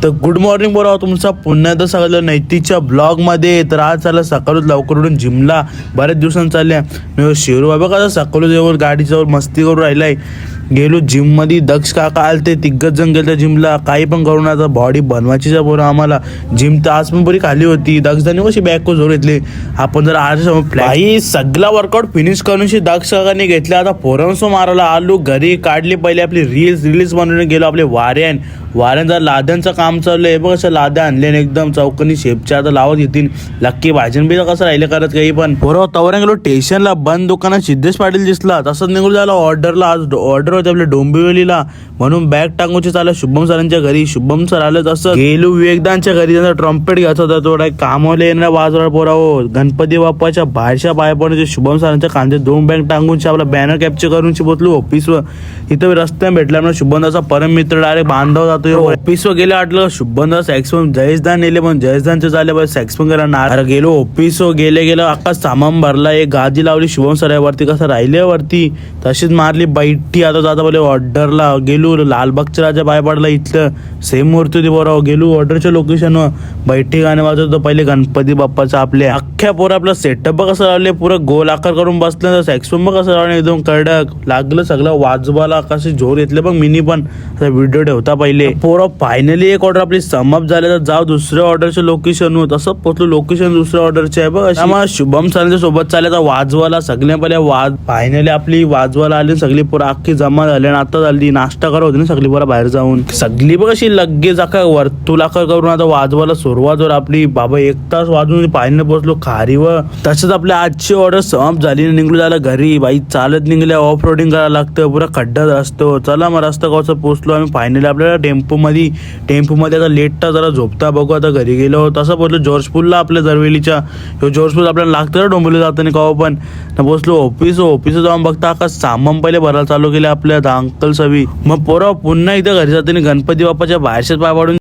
तर good morning बोलावं तुमचा पुन्हा एकदा सगळं नैतिकच्या ब्लॉगमध्ये. तर आज चाललं सकाळच लवकर उठून जिमला. बऱ्याच दिवसांनी चालल्या मी शिरू बाबा का सकाळच जवळ गाडीजवळ मस्ती करून राहिलाय. गेलो जिममध्ये. दक्ष काका आलते, तिघच जण गेले जिमला. काही पण करून आता बॉडी बनवायची पोरं आम्हाला. जिम तर आज पण बरी खाली होती. दक्षाने कशी बॅक को जोर घेतली. आपण जर आज फ्लाय सगळा वर्कआउट फिनिश करून दक्ष काकाने घेतले. आता पोरांसो मारायला आलो घरी. काढली पहिले आपली रील्स बनवून गेलो. आपले वाऱ्यान जर लाद्यांचं काम चाललंय बघ. असं लाद्या आणले एकदम चौकनी शेपच्या. आता लावत येतील लक्की भाजन बी कसं राहिले करत काही पण. पोरं तवऱ्या गेलो स्टेशनला. बंद दुकानात सिद्धेश पाटील दिसला. तसंच निघून झाला ऑर्डरला. आज ऑर्डर होते आपल्या डोंबिवलीला म्हणून बॅग टाकूची चालला शुभम सरांच्या घरी. शुभम सर आलं. तसं गेलो विवेकदांच्या घरी. त्यांचा ट्रम्पेट घ्यायचा होता. थोडा कामाला येणार वाजवाड पोरा हो. गणपती बाप्पाच्या बाहेरच्या पाया पडण्याचे शुभम सरांच्या कांदे 2 बॅग टांगून आपला बॅनर कॅप्चर करून पोचलो ऑफिसवर. इथं रस्त्याने भेटला म्हणून शुभमदाचा परम मित्र डायरेक्ट बांधव जातो. ऑफिसवर गेले आटलं शुभमदा सॅक्सफोन जयेशदान नेले पण जयेशदानचे झाले बस सॅक्सफोन करा नार. गेलो ऑफिसवर गेलं अख्खा सामान भरला. एक गादी लावली शुभम सरावरती. कसं राहिले वरती तशीच मारली बैठी. आता जाता बोले ऑर्डरला गेलो. लालबागच्या राजा पाय पडला. इथलं सेम मूर्ती होती बरोबर. गेलो ऑर्डरच्या लोकेशनवर. बैठी गाणे वाजवत होतं पहिले गणपती बाप्पाचा. आपल्या अख्ख्या पोरं आपलं सेटअप बघ कसं लावले. पुरं गोल आकार करून बसलं. तर सॅक्सफोन बघ कसं लावले एकदम कडक. लागलं सगळं वाजवायला. कसे जोर येतले बघ. मिनी पण व्हिडिओ ठेवता पहिले. पोरं फायनली एक ऑर्डर आपली समाप्त झाले. तर जाऊ दुसऱ्या ऑर्डरच्या लोकेशनवर. तसं पोचलो लोकेशन दुसऱ्या ऑर्डरचे आहे बघ. त्यामुळे शुभम सरांच्या सोबत चालले. तर वाजवायला सगळ्या पहिले फायनली आपली वाजवायला आली. सगळी पोरं अख्खी जमा झाली. आणि आता झाली नाश्ता करत होती ना सगळी पोरं बाहेर जाऊन. सगळी बघ अशी लगेच आखा वर्तुळ आकार करून आता वाजवायला सुरुवात वर आपली. बाबा 1 तास वाजून फायनल पोचलो खारीवर. तसंच आपल्या आजची ऑर्डर समाप्त झाली. निघलो झालं घरी. बाई चालत निघल्या. ऑफ रोडिंग करायला लागतं. पुरा खड्डा रस्तो. चला मग रस्ता कसा पोचलो आम्ही फायनली आपल्याला टेम्पोमध्ये आता लेटता जरा झोपता बघू. आता घरी गेलो. तसं पोचलो जॉर्जपूरला आपल्या दरवेलीच्या. जॉर्जपूर आपल्याला लागतं डोंबिवली जाताना कवा पण. पोचलो ऑफिस जाऊन बघता का सामान पहिले भरायला चालू केले आपल्या अंकल सवी. मग पोरं पुन्हा इथं घरी जाताना गणपती बाप्पाच्या बाहेरच्याच पाय पाडून